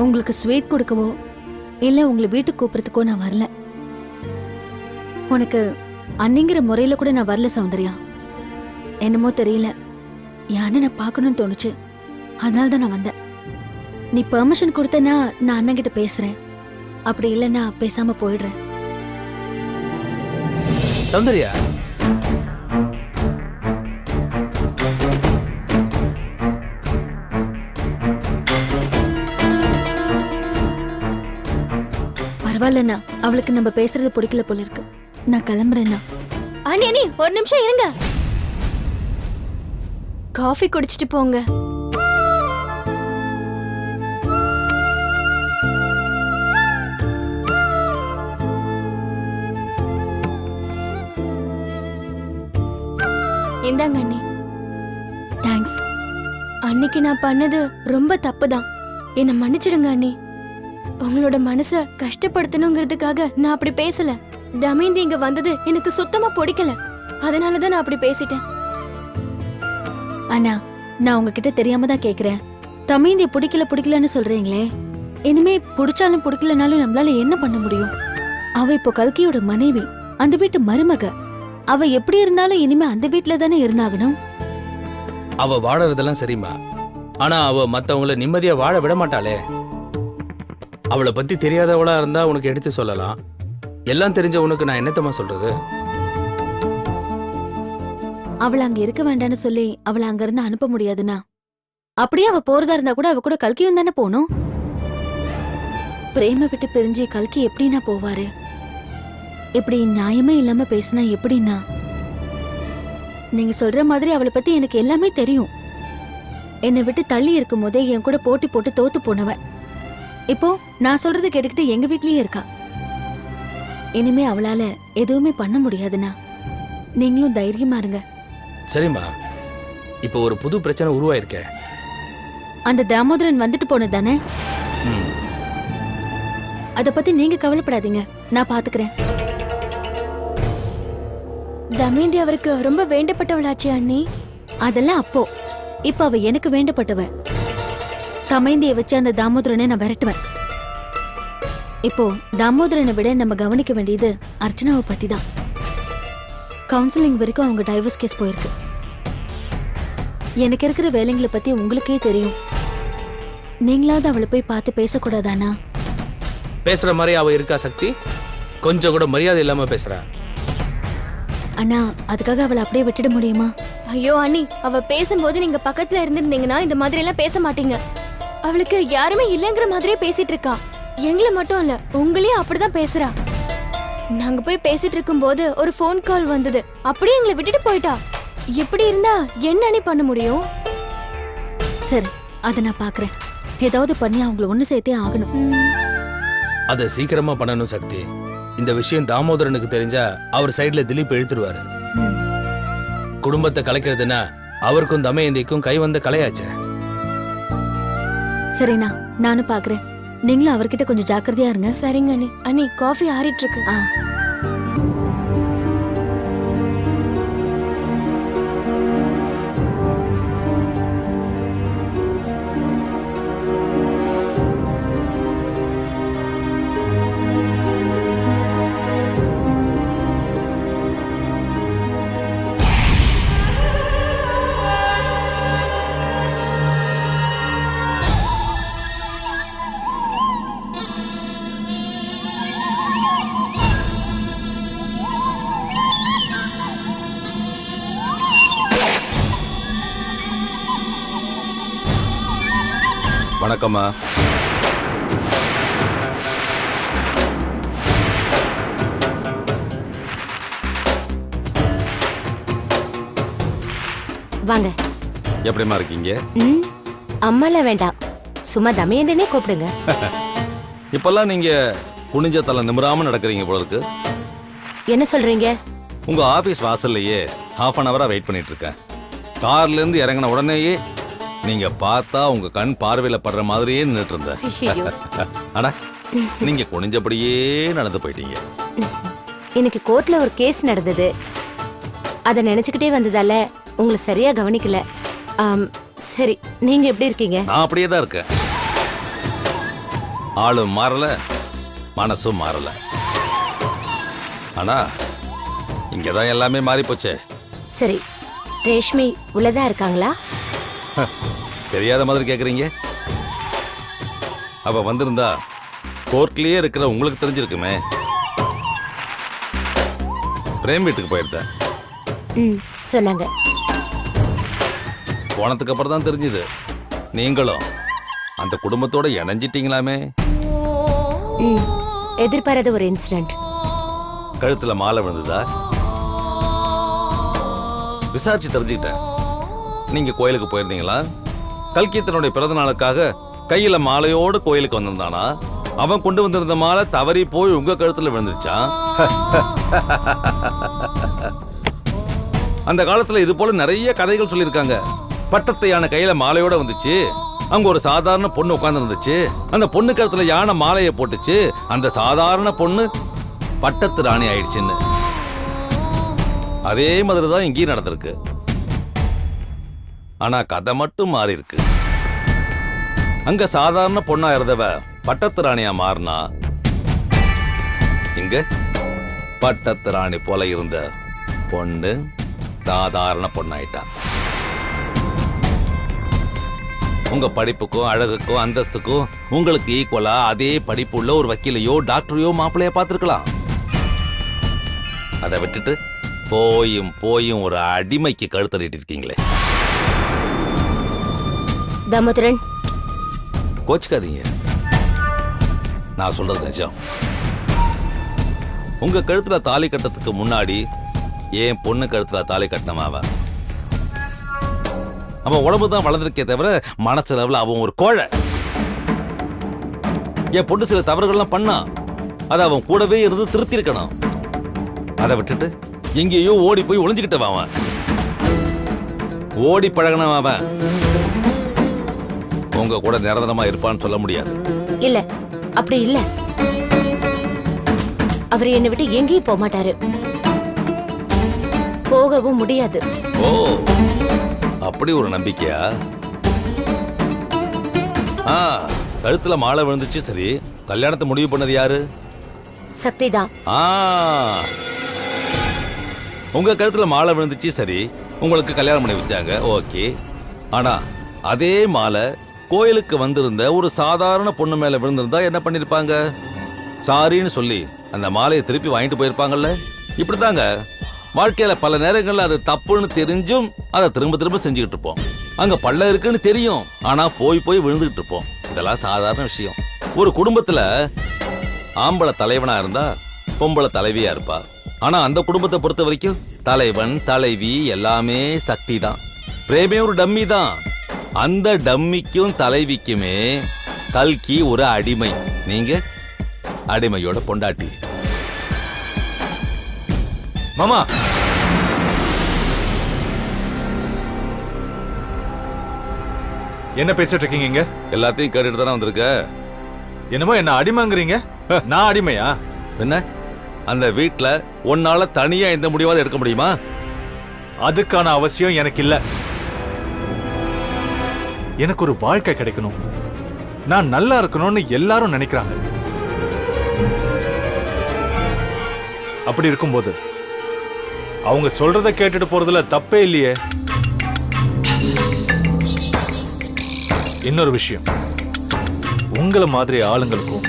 உங்களுக்கு ஸ்வீட் கொடுக்கவோ இல்ல உங்களை வீட்டுக்கு கூப்பிடுறதுக்கோ நான் வரல. உனக்கு அன்னிங்கிற முறையில கூட நான் வரல சௌந்தர்யா. என்னமோ தெரியல, யானை நான் பார்க்கணும்னு தோணுச்சு, அதனால தான் நான் வந்தேன். நீ பெர்மிஷன் கொடுத்தனா நான் அண்ணன் கிட்ட பேசுறேன், அப்படி இல்லைன்னா பேசாம போயிடுறேன். சௌந்தர்யா, பரவாயில்லண்ணா, அவளுக்கு நம்ம பேசுறது பிடிக்கல போல இருக்கு. நான் கிளம்புறேன்னா. அண்ணி ஒரு நிமிஷம் இருங்க. காஃபி குடிச்சிட்டு போங்க. இந்தாங்க அண்ணி. தேங்க்ஸ். அன்னைக்கு நான் பண்ணது ரொம்ப தப்புதான், என்னை மன்னிச்சிடுங்க அண்ணி. உங்களோட மனச கஷ்டப்படுத்தணுங்கிறதுக்காக நான் அப்படி பேசல. தமயந்தி இங்க வந்தது எனக்கு சுத்தமா பிடிக்கல, அதனாலதான் நான் அப்படி பேசிட்டேன். அண்ணா, நான் உங்ககிட்ட தெரியாம தான் கேக்குறேன். தமயந்தி பிடிக்கலன்னு சொல்றீங்களே, இனிமே பிடிச்சாலும் பிடிக்கலனாலும் நம்மளால என்ன பண்ண முடியும்? அவ இப்போ கல்கியோட மனைவி, அந்த வீட்டு மருமக. அவ எப்படி இருந்தாலும் இனிமே அந்த வீட்டுல தானே இருந்தாகணும். அவ வாழறதெல்லாம் சரிம்மா, ஆனா அவ மத்தவங்கள நிம்மதியா வாழ விட மாட்டாளே. அவளை பத்தி தெரியாதவளா இருந்தா உனக்கு எடுத்து சொல்லலாம், எல்லாம் தெரிஞ்ச உனக்கு நான் என்னத்தமா சொல்றது? அவளை அங்க இருக்க வேண்டாம்னு சொல்லி அவளை அங்க இருந்து அனுப்ப முடியாதுன்னா, அப்படியே அவ போறதா இருந்தா கூட அவ கூட கல்கியும் தானே போகணும். பிரேம விட்டு பிரிஞ்சு கல்கி எப்படின்னா போவாரு? இப்படி நியாயமே இல்லாம பேசினா எப்படின்னா? நீங்க சொல்ற மாதிரி அவளை பத்தி எனக்கு எல்லாமே தெரியும். என்னை விட்டு தள்ளி இருக்கும் போதே என் கூட போட்டி போட்டு தோத்து போனவ இப்போ நான் சொல்றது கேட்டுக்கிட்டு எங்க வீட்லயே இருக்கா. இனிமே அவளால எதுவுமே பண்ண முடியாதுன்னா நீங்களும் தைரியமா இருங்க. சரிம்மா, இப்போ ஒரு புது பிரச்சனை உருவாயிருக்க. அந்த தாமோதரன் வந்துட்டு போனதானே, அத பத்தி நீங்க கவலைப்படாதீங்க, நான் பாத்துக்கிறேன். தமயந்தி அவருக்கு ரொம்ப வேண்டப்பட்டவளாச்சே அண்ணி. அதெல்லாம் அப்போ, இப்ப அவ எனக்கு வேண்டப்பட்டவ. தமயந்தியை வச்சு அந்த தாமோதரனை நான் விரட்டுவேன். இப்போ தாமோதரனை விட நம்ம கவனிக்க வேண்டியது அர்ச்சனாவை பத்தி தான். கவுன்சிலிங் வரைக்கும் அவங்க டைவர்ஸ் கேஸ் போயிருக்கு. எனக்கு இருக்கிற வேலைங்களை பத்தி உங்களுக்கே தெரியும். நீங்களாவது அவளை போய் பார்த்து பேசக்கூடாதானா? பேசுற மாதிரி அவ இருக்கா சக்தி? கொஞ்சம் கூட மரியாதை இல்லாம பேசுறா. அண்ணா, அதுக்காக அவளை அப்படியே விட்டுட முடியுமா? ஐயோ அண்ணி, அவ பேசும்போது நீங்க பக்கத்துல இருந்திருந்தீங்கன்னா இந்த மாதிரி எல்லாம் பேச மாட்டீங்க. அவளுக்கு யாருமே இல்லங்கிற மாதிரியே பேசிட்டு இருக்கா. எங்களை மட்டும் இல்ல, உங்களையும் அப்படிதான் பேசுறா. நாங்க போய் பேசிட்டு இருக்கும் போது ஒரு போன் கால் வந்தது, அப்படியே எங்களை விட்டுட்டு போயிட்டா. இப்படி இருந்தா என்ன அண்ணி பண்ண முடியும்? சரி, அதை நான் பாக்குறேன். ஏதாவது பண்ணி அவங்களை ஒண்ணு சேர்த்தே ஆகணும். அதை சீக்கிரமா பண்ணணும் சக்தி. இந்த விஷயம் தாமோதரனுக்கு தெரிஞ்சா அவர் சைடுல திலீப் இழுத்துருவாரு. குடும்பத்தை கலைக்கிறதுனா அவருக்கும் தமயந்திக்கும் கை வந்த கலையாச்சே. சரிண்ணா, நானும் பாக்குறேன். நீங்களும் அவர்கிட்ட கொஞ்சம் ஜாக்கிரதையா இருங்க. சரிங்க அண்ணி. அண்ணி, காஃபி ஆறிட்டு இருக்கு. வணக்கம்மா. வாங்க. எப்படிமா இருக்கீங்க? அம்மால வேண்டாம், சும்மா தமயந்தினே கூப்பிடுங்க. இப்பெல்லாம் நீங்க குனிஞ்ச தலை நிமிராம நடக்கிறீங்க போல இருக்கு. என்ன சொல்றீங்க? உங்க office வாசல்லையே half an Howrah wait பண்ணிட்டு இருக்கேன். கார்ல இருந்து இறங்கின உடனேயே நீங்க பார்த்தா உங்க கண் பார்வையில படுற மாதிரியே நின்றுட்டு இருந்தேன். ஆனா நீங்க குனிஞ்சபடியே நடந்து போயிட்டீங்க. எனக்கு கோர்ட்ல ஒரு கேஸ் நடந்தது, அதை நினைச்சுக்கிட்டே வந்ததால உங்களை சரியா கவனிக்கல. சரி, நீங்க எப்படி இருக்கீங்க? நான் அப்படியே தான் இருக்கேன். ஆளும் மாறல, மனசும் மாறல. ஆனா இங்கதான் எல்லாமே மாறி போச்சே. சரி, ரேஷ்மி உள்ளதா இருக்காங்களா? தெரியாத மாதிரி கேக்குறீங்க. அவ வந்திருந்தா கோர்ட்லயே இருக்கிற உங்களுக்கு தெரிஞ்சிருக்குமே. பிரேம் வீட்டுக்கு போயிருந்த. சொன்னாங்க. போனதுக்கு அப்புறம் தான் தெரிஞ்சது நீங்களும் அந்த குடும்பத்தோட இணைஞ்சிட்டீங்களாமே. எதிர்பாராத ஒரு இன்சிடென்ட். கழுத்துல மாலை விழுந்ததா? விசாரிச்சு தெரிஞ்சுக்கிட்டேன். நீங்க கோயிலுக்கு போயிருந்தீங்களா? கல்கி தன்னுடைய பிறந்த நாளுக்காக கையில மாலையோடு கோயிலுக்கு வந்திருந்தானா? அவன் கொண்டு வந்திருந்த மாலை தவறி போய் உங்க கழுத்துல விழுந்துருச்சான். அந்த காலத்துல இது போல நிறைய கதைகள் சொல்லியிருக்காங்க. பட்டத்து யானை கையில மாலையோட வந்துச்சு, அங்க ஒரு சாதாரண பொண்ணு உட்கார்ந்து இருந்துச்சு, அந்த பொண்ணு கழுத்துல யானை மாலையை போட்டுச்சு, அந்த சாதாரண பொண்ணு பட்டத்து ராணி ஆயிடுச்சுன்னு. அதே மாதிரிதான் இங்கேயும் நடந்திருக்கு. ஆனா கதை மட்டும் மாறி இருக்கு. அங்க சாதாரண பொண்ணா இருந்தவ பட்டத்து ராணியா மாறினா, இங்க பட்டத்து ராணி போல இருந்த பொண்ணு சாதாரண பொண்ணாயிட்டா. உங்க படிப்புக்கும் அழகுக்கும் அந்தஸ்துக்கும் உங்களுக்கு ஈக்குவலா அதே படிப்பு உள்ள ஒரு வக்கீலையோ டாக்டரையோ மாப்பிள்ளைய பார்த்திருக்கலாம். அதை விட்டுட்டு போயும் போயும் ஒரு அடிமைக்கு கழுத்து நீட்டி இருக்கீங்களே. தாமோதரன், கோச்சுக்காதீங்க, நான் சொல்றது நிஜம். உங்க கழுத்துல தாலி கட்டத்துக்கு முன்னாடி ஏன் பொண்ணு கழுத்துல தாலி கட்டினமாவ? அவன் உடம்பு தான் வளர்ந்துருக்கே தவிர மனசு லெவல அவன் ஒரு கோழை. என் பொண்ணு சில தவறுகள்லாம் பண்ணா, அதை அவன் கூடவே இருந்து திருத்தி இருக்கணும். அதை விட்டுட்டு எங்கேயோ ஓடி போய் ஒளிஞ்சுக்கிட்டவன் அவன். ஓடி பழகினவன் அவன். உங்க கூட நிரந்தரமா இருப்பான்னு சொல்ல முடியாது. இல்ல, அப்படி இல்ல. அவர் என்னை விட்டு எங்கேயும் போக மாட்டாரு, போகவும் முடியாது. ஓ, அப்படி ஒரு நம்பிக்கையா? கழுத்துல மாலை விழுந்துச்சு, சரி. கல்யாணத்தை முடிவு பண்ணது யாரு? சக்தி தான். உங்க கழுத்துல மாலை விழுந்துச்சு, சரி. உங்களுக்கு கல்யாணம் பண்ணி வச்சாங்க, ஓகே. ஆனா அதே மாலை கோயிலுக்கு வந்திருந்த ஒரு சாதாரண பொண்ணு மேல விழுந்திருந்தா என்ன பண்ணிருப்பாங்க? சாரின்னு சொல்லி அந்த மாலையை திருப்பி வாங்கிட்டு போயிருப்பாங்கல்ல. இப்படித்தாங்க வாழ்க்கையில பல நேரங்கள்ல அது தப்புன்னு தெரிஞ்சும் அதை திரும்ப திரும்ப செஞ்சுக்கிட்டு இருப்போம். அங்க பள்ளம் இருக்குன்னு தெரியும், ஆனா போய் போய் விழுந்துகிட்டு இருப்போம். இதெல்லாம் சாதாரண விஷயம். ஒரு குடும்பத்துல ஆம்பளை தலைவனா இருந்தா பொம்பளை தலைவியா இருப்பா. ஆனா அந்த குடும்பத்தை பொறுத்த வரைக்கும் தலைவன் தலைவி எல்லாமே சக்தி தான். பிரேமே ஒரு டம்மி தான். அந்த டம்மிக்கும் தலைவிக்குமே கல்கி ஒரு அடிமை. நீங்க அடிமையோட பொண்டாட்டி. மாமா, என்ன பேசிட்டு இருக்கீங்க இங்க? எல்லாத்தையும் கேட்டுட்டு தானே வந்திருக்க. என்னமோ என்ன அடிமைங்கிறீங்க? நான் அடிமையா? என்ன அந்த வீட்டுல உன்னால தனியா எந்த முடிவாவது எடுக்க முடியுமா? அதுக்கான அவசியம் எனக்கு இல்ல. எனக்கு ஒரு வாழ்க்கை கிடைக்கணும், நான் நல்லா இருக்கணும்னு எல்லாரும் நினைக்கிறாங்க. அப்படி இருக்கும்போது அவங்க சொல்றத கேட்டுட்டு போறதுல தப்பே இல்லையே. இன்னொரு விஷயம், உங்களை மாதிரி ஆளுங்களுக்கும்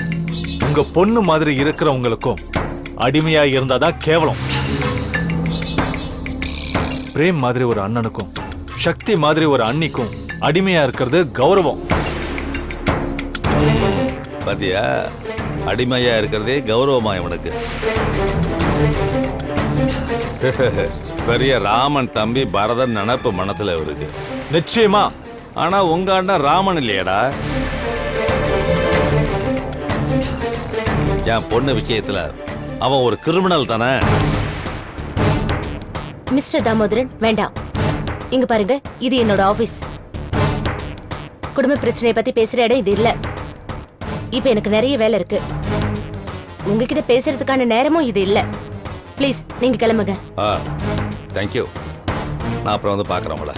உங்க பொண்ணு மாதிரி இருக்கிறவங்களுக்கும் அடிமையா இருந்தாதான் கேவலம். பிரேம் மாதிரி ஒரு அண்ணனுக்கும் சக்தி மாதிரி ஒரு அண்ணிக்கும் அடிமையா இருக்கிறது கௌரவம். பாத்தியா, அடிமையா இருக்கிறதே கௌரவமா இவனுக்கு. பெரிய ராமன் தம்பி பரதன் நினைப்பு மனசுல இருக்கு. நிச்சயமா. ஆனா உங்க அண்ணன் ராமன் இல்லையடா. என் பொண்ணு விஷயத்துல அவன் ஒரு கிரிமினல் தானே. மிஸ்டர் தாமோதரன், வேண்டாம். இங்க பாருங்க, இது என்னோட ஆபீஸ். குடும்ப பிரச்சனையை பத்தி பேசுற இடம் இது இல்ல. இப்ப எனக்கு நிறைய வேலை இருக்கு. உங்ககிட்ட பேசுறதுக்கான நேரமும் இது இல்ல. ப்ளீஸ் நீங்க கிளம்புங்க. தேங்க்யூ. நான் அப்புறம் வந்து பார்க்குறேன் உங்களை.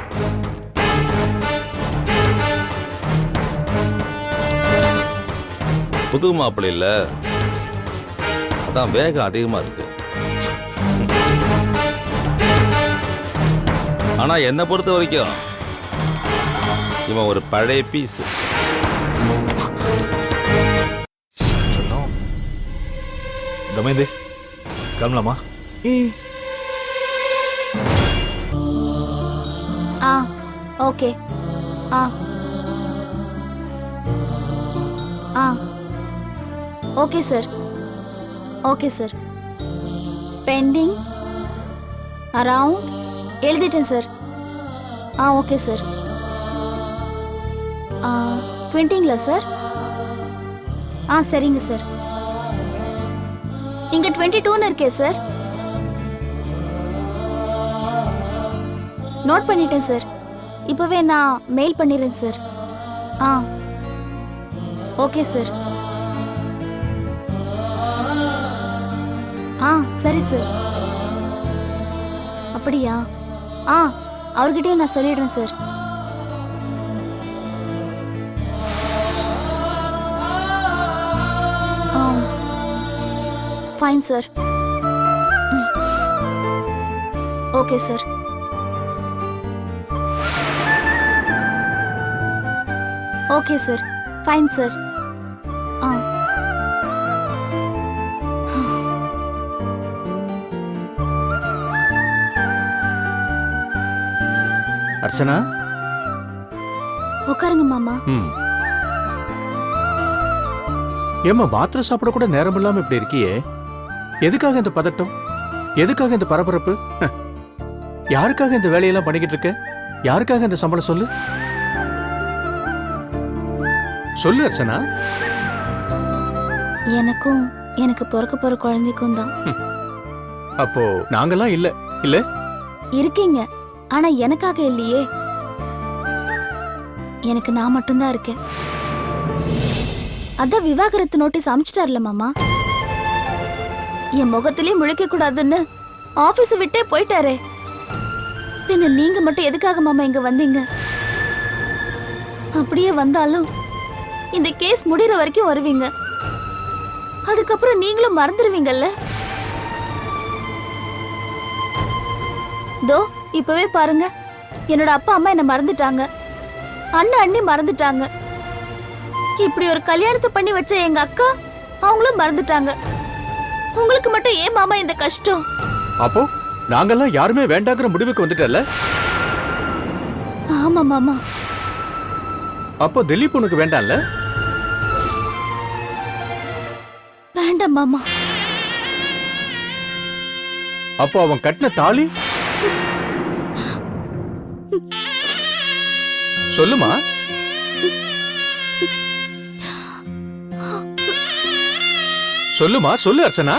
புது மாப்பிள்ளை இல்ல, அதான் வேகம் அதிகமா இருக்கு. ஆனா என்னை பொறுத்த வரைக்கும் இவன் ஒரு பழைய பீஸ். தமேந்தி கிளம்பலாமா? ம். ஆ ஓகே. ஆ ஆ okay sir. Okay sir. Pending around எழுதிட்டேன் சார். ஆ ஓகே சார். 20ங்களா சார்? ஆ சரிங்க சார். இங்க 22ன்னு இருக்கே சார். நோட் பண்ணிட்டேன் சார். இப்பவே நான் மெயில் பண்ணிடுறேன் சார். ஆ ஓகே சார். ஆ சரி சார். அப்படியா? ஆ அவர்கிட்டயும் நான் சொல்லிடுறேன் sir. Fine sir. Okay sir. Okay sir. Fine sir. ஆ அர்ச்சனா, உட்காருங்க மாமா. ஏம்மா மாத்திரை சாப்பிட கூட நேரம் இல்லாம இப்படி இருக்கியே? எதுக்காக இந்த பதட்டம்? எதுக்காக இந்த பரபரப்பு? யாருக்காக இந்த வேலையெல்லாம் பண்ணிக்கிட்டு இருக்க? யாருக்காக இந்த சம்பளம் சொல்லு சொல்லு அர்ச்சனா. எனக்கும் எனக்கு பிறக்க போற குழந்தைக்கும் தான். அப்போ நாங்கெல்லாம் இல்ல இல்ல? இருக்கீங்க, ஆனா எனக்காக இல்லையே. எனக்கு நான் மட்டும்தான் இருக்கேன். அதான் விவாகரத்து நோட்டீஸ் அனுப்பிச்சிட்டார்ல மாமா. என் முகத்திலே முழிக்க கூடாதுன்னு ஆபீஸ் விட்டே போயிட்டாரே. பின்ன நீங்க மட்டும் எதுக்காக மாமா இங்க வந்தீங்க? அப்படியே வந்தாலும் இந்த கேஸ் முடிகிற வரைக்கும் வருவீங்க. அதுக்கப்புறம் நீங்களும் மறந்துடுவீங்கல்ல. தோ இப்பவே பாருங்க, என்னோட அப்பா அம்மா என்ன மறந்துட்டாங்க, அண்ணன் அண்ணி மறந்துட்டாங்க. இப்படி ஒரு கல்யாணத்தை பண்ணி வச்ச எங்க அக்கா அவங்களும் மறந்துட்டாங்க. உங்களுக்கு மட்டும் ஏன் மாமா இந்த கஷ்டம்? அப்போ நாங்கெல்லாம் யாருமே வேண்டாங்கிற முடிவுக்கு வந்துட்டல? ஆமா மாமா. அப்போ திலீப் உனக்கு வேண்டாம்ல? வேண்டாம் மாமா. அப்போ அவன் கட்டின தாலி சொல்லுமா. சொல்லுமா, சொல்லு அர்ச்சனா.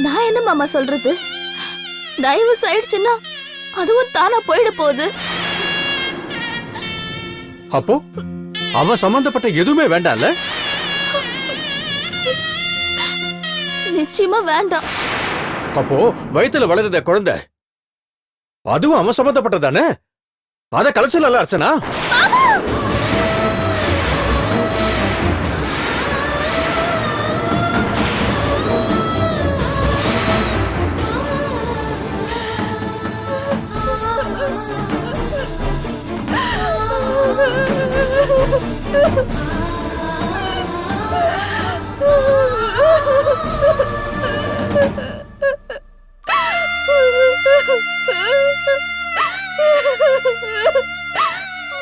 நான் என்ன மாமா சொல்றது? டைவர்ஸ் ஆயிடுச்சுன்னா அதுவும் தானா போயிட போகுது. அப்போ அவன் சம்பந்தப்பட்ட எதுவுமே வேண்டாம்ல? நிச்சயமா வேண்டாம். அப்போ வயித்துல வளருத குழந்தை அதுவும் அவன் சம்பந்தப்பட்டதானே? அத கலைச்சல அர்ச்சனா.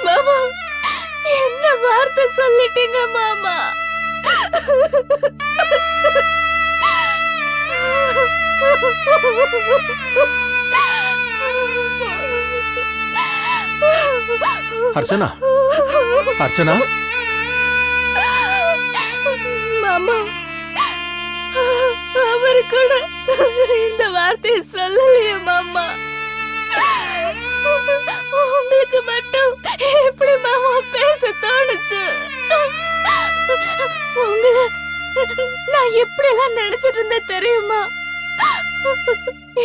மாமா, என்ன வார்த்தை சொல்லிட்டீங்க மாமா. அர்ச்சனா, அர்ச்சனா. மாமா, அவரு கூட இந்த வார்த்தையை சொல்லலையே மாமா. உங்களுக்கு மட்டும் எப்படி மாமா பேச தோணுச்சு? உங்களை நான் எப்படி எல்லாம் நினைச்சிட்டு இருந்தேன் தெரியுமா?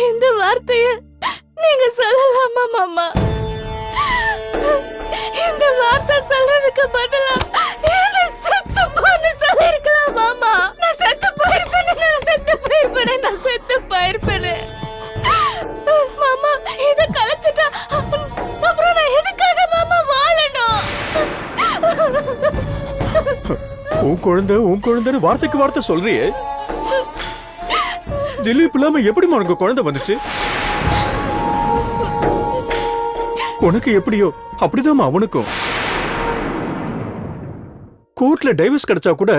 இந்த வார்த்தைய நீங்க சொல்லலாமா மாமா? இந்த வார்த்தை அதுக்கு பதிலா என்ன செத்து போன்னு சொல்லிருக்கலாம் மாமா. நான் செத்து போயிருப்பேனே, நான் செத்து போயிருப்பேனே, நான் செத்து போயிருப்பேனே. மாமா இத கலைச்சிட்டா அப்புறம் நான் எதுக்காக மாமா வாழணும்? உன் குழந்தைன்னு வார்த்தைக்கு வார்த்தை சொல்றியே. திலீப் இல்லாம எப்படி உனக்கு குழந்தை வந்துச்சு? உனக்கு எப்படியோ அப்படிதான் அவனுக்கும். கோர்ட்ல டைவர்ஸ் கிடைச்சா கூட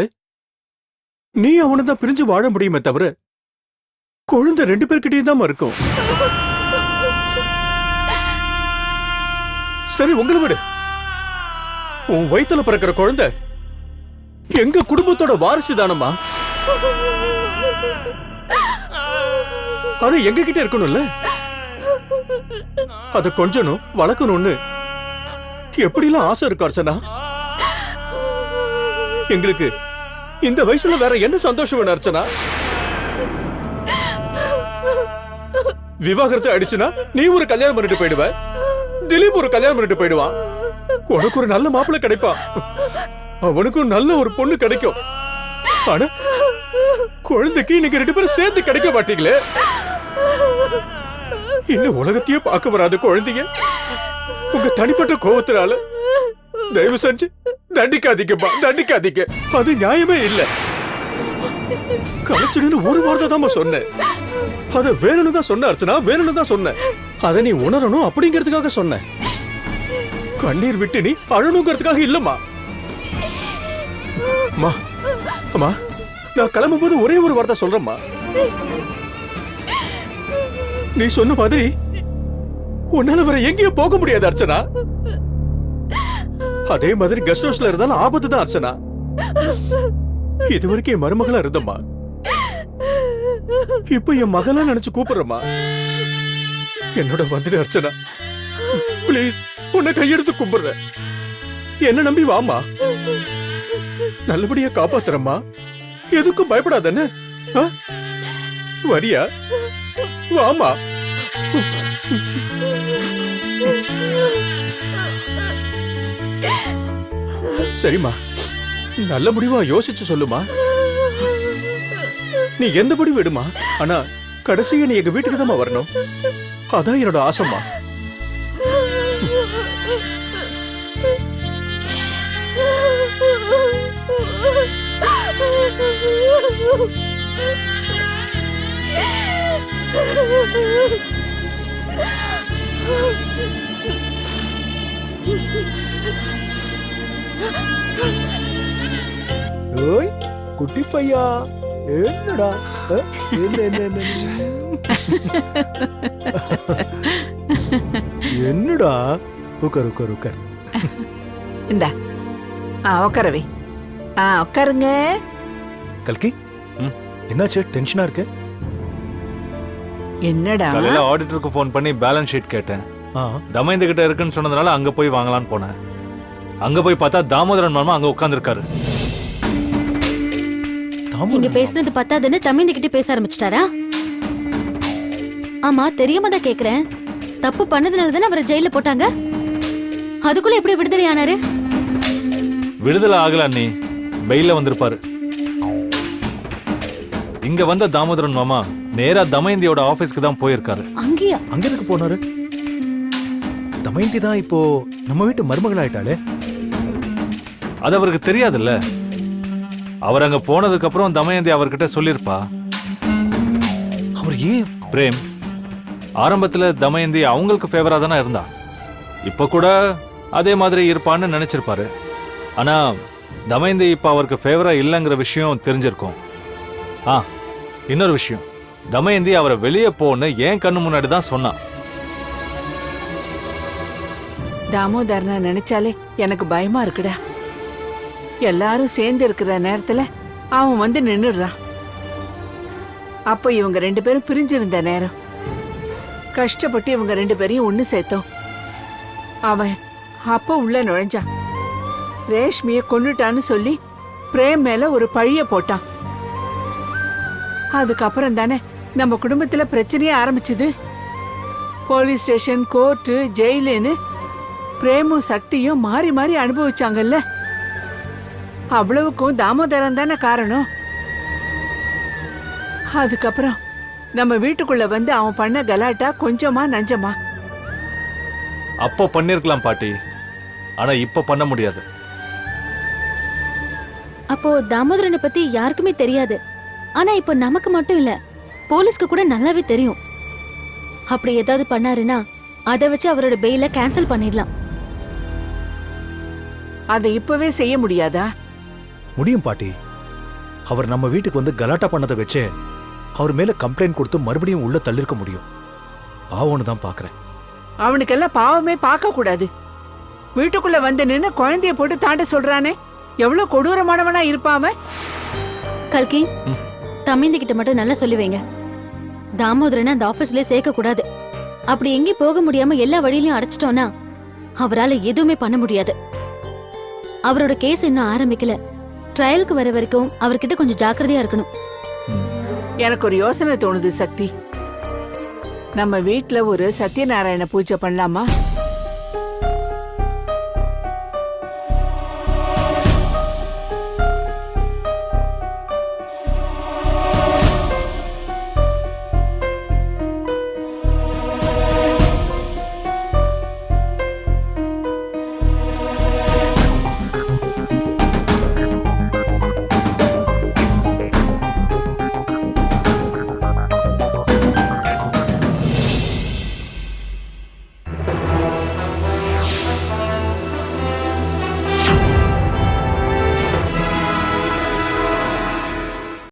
நீ அவனை தான் பிரிஞ்சு வாழ முடியுமே தவிர குழந்தை 2 பேர்கிட்டயும் தான் இருக்கும். சரி உங்களை விடு. உன் வயித்துல பிறக்கிற குழந்தை எங்க குடும்பத்தோட வாரிசு தானம்மா. அது எங்க கிட்ட இருக்கணும்ல. அத கொஞ்சனும் வளர்க்கணும்னு எப்படிலாம் ஆசை இருக்கு அர்ச்சனா. எங்களுக்கு இந்த வயசுல வேற என்ன சந்தோஷம் வேணும் அர்ச்சனா? விவாகரத்தை அடிச்சுனா நீ ஒரு கல்யாணம் பண்ணிட்டு போயிடுவ, திலீப் ஒரு கல்யாணம் பண்ணிட்டு போயிடுவான். உனக்கு ஒரு நல்ல மாப்பிள்ளை கிடைப்பான், அவனுக்கும் நல்ல ஒரு பொண்ணு கிடைக்கும். ஆனா குழந்தைக்கு நீங்க 2 பேரும் சேர்ந்து கிடைக்க மாட்டீங்களே. இன்னும் உலகத்தையே பார்க்க வராத குழந்தைங்க உங்க தனிப்பட்ட கோபத்தினால தயவு செஞ்சு தண்டிக்காதீங்கப்பா, தண்டிக்காதீங்க. அது நியாயமே இல்ல. கலைச்சிடுன்னு ஒரு வார்த்தை தான் சொன்னேன். அத வேணும்னு தான் சொன்ன அர்ச்சனா, வேணும்னு தான் சொன்னேன். அதை நீ உணரணும் அப்படிங்கிறதுக்காக சொன்னேன். கண்ணீர் விட்டு நீ அழணுங்கிறதுக்காக இல்லம்மா. அம்மா அம்மா, நான் கிளம்பும் போது ஒரே ஒரு வார்த்தை சொல்றேம்மா. நீ சொன்ன மாதிரி உன்னால வர எங்கேயும் போக முடியாது அர்ச்சனா. அதே மாதிரி கெஸ்ட் ஹவுஸ்ல இருந்தாலும் ஆபத்து தான் அர்ச்சனா. இதுவரைக்கும் என் மருமகளா இருந்தம்மா, இப்ப என் மகளா நினைச்சு கூப்பிடுறமா. என்னோட வந்துடு அர்ச்சனா, பிளீஸ். உன்னை கையெடுத்து கும்பிடுறேன். என்ன நம்பி வாமா, நல்லபடியா காப்பாத்துறமா. எதுக்கும் பயப்படாதன்னு. வரியா? வாமா. சரிம்மா, நல்ல முடிவா யோசிச்சு சொல்லுமா. நீ எந்த முடிவு எடுமா, ஆனா கடைசியா நீ எங்க வீட்டுக்கு தான் வரணும். அதான் என்னோட ஆசைமா. ஓய் குட்டி பையா, என்னடா? என்னடா? உட்கார் உட்கார் உட்கார். இந்தா உட்காரவே. உட்காருங்க. கல்கி, என்னாச்சு? டென்ஷனா இருக்கு? என்னடா? காலையில ஆடிட்டருக்கு ஃபோன் பண்ணி பேலன்ஸ் ஷீட் கேட்டேன். தமயந்தி கிட்ட இருக்குன்னு சொன்னதுனால அங்க போய் வாங்கலான்னு போனேன். அங்க போய் பார்த்தா தாமோதரன் மாமா அங்க உட்கார்ந்திருக்காரு. நீங்க பேசுனது பத்தாதுன்னு தம்பிந்த கிட்ட பேச ஆரம்பிச்சிட்டாரா? ஆமா, தெரியாம தான் கேக்குறேன். தப்பு பண்ணதுனால தானே அவரை ஜெயில போட்டாங்க. அதுக்குள்ள எப்படி விடுதலை ஆனாரு? விடுதலை ஆகல அண்ணி, பெயில வந்திருப்பாரு. இங்க வந்த தாமோதரன் மாமா நேரா தமயந்தியோட ஆபீஸ்க்கு தான் போயிருக்காரு. அங்கேயா? அங்க இருக்கு போனாரு. தமயந்தி தான் இப்போ நம்ம வீட்டு மருமகள் ஆயிட்டாளே. அது அவருக்கு தெரியாதுல்ல. அவர் அங்க போனதுக்கு அப்புறம் தமயந்தி அவர்கிட்ட சொல்லிருப்பா. அவர் ஏன்? பிரேம், ஆரம்பத்துல தமயந்தி அவங்களுக்கு ஃபேவரா தானே இருந்தா. இப்ப கூட அதே மாதிரி இருப்பான்னு நினைச்சிருப்பாரு. ஆனா தமயந்தி இப்ப அவருக்கு ஃபேவரா இல்லைங்கிற விஷயம் தெரிஞ்சிருக்கும். இன்னொரு விஷயம், தமயந்தி அவரை வெளியே போன்னு ஏன் கண்ணு முன்னாடி தான் சொன்னான். தாமோதரனை நினைச்சாலே எனக்கு பயமா இருக்குடா. எல்லாரும் சேர்ந்து இருக்கிற நேரத்துல அவன் வந்து நின்னுடுறான். அப்ப இவங்க 2 பேரும் பிரிஞ்சிருந்த நேரம். கஷ்டப்பட்டு இவங்க 2 பேரையும் ஒண்ணு சேர்த்தோம். அவன் அப்ப உள்ள நுழைஞ்சான். ரேஷ்மிய கொன்னுட்டான்னு சொல்லி பிரேம் மேல ஒரு பழிய போட்டான். அதுக்கப்புறம் தானே நம்ம குடும்பத்துல பிரச்சனையே ஆரம்பிச்சது. போலீஸ் ஸ்டேஷன், கோர்ட்டு, ஜெயிலுன்னு பிரேமும் சக்தியும் மாறி மாறி அனுபவிச்சாங்கல்ல, அவ்வளவுக்கும் தாமோதரன் தானே காரணம். அதுக்கப்புறம் நம்ம வீட்டுக்குள்ள வந்து அவன் பண்ண கலாட்டா கொஞ்சமா நஞ்சமா? அப்போ பண்ணிருக்கலாம் பாட்டி, ஆனா இப்ப பண்ண முடியாது. அப்போ தாமோதரனை பத்தி யாருக்குமே தெரியாது. ஆனா இப்போ நமக்கு மட்டும் இல்ல, போலீஸ்க்கு கூட நல்லாவே தெரியும். அப்படி ஏதாவது பண்ணாருன்னா அதை வச்சு அவரோட பெயில கேன்சல் பண்ணிடலாம். அதை இப்பவே செய்ய முடியாதா? முடியும் பாட்டி. அவர் நம்ம வீட்டுக்கு வந்து கலாட்டா பண்ணதை வச்சே அவர் மேல கம்ப்ளைண்ட் கொடுத்து மறுபடியும் உள்ள தள்ளிருக்க முடியும். பாவம்னு தான் பாக்குறேன். அவனுக்கெல்லாம் பாவமே பார்க்க கூடாது. வீட்டுக்குள்ள வந்து நின்னு குழந்தைய போட்டு தாண்ட சொல்றானே, எவ்வளவு கொடூரமானவனா இருப்பான். கல்கி, தம்பிந்தி கிட்ட மட்டும் நல்லா சொல்லி வைங்க. தாமோதரனை அந்த ஆபீஸ்ல சேர்க்க கூடாது. அப்படி எங்கேயும் போக முடியாம எல்லா வழியிலயும் அடைச்சிட்டோம்னா அவரால எதுவுமே பண்ண முடியாது. அவரோட கேஸ் இன்னும் ஆரம்பிக்கல. ட்ரையலுக்கு வர வரைக்கும் அவர்கிட்ட கொஞ்சம் ஜாக்கிரதையா இருக்கணும். எனக்கு ஒரு யோசனை தோணுது சக்தி. நம்ம வீட்ல ஒரு சத்யநாராயண பூஜை பண்ணலாமா?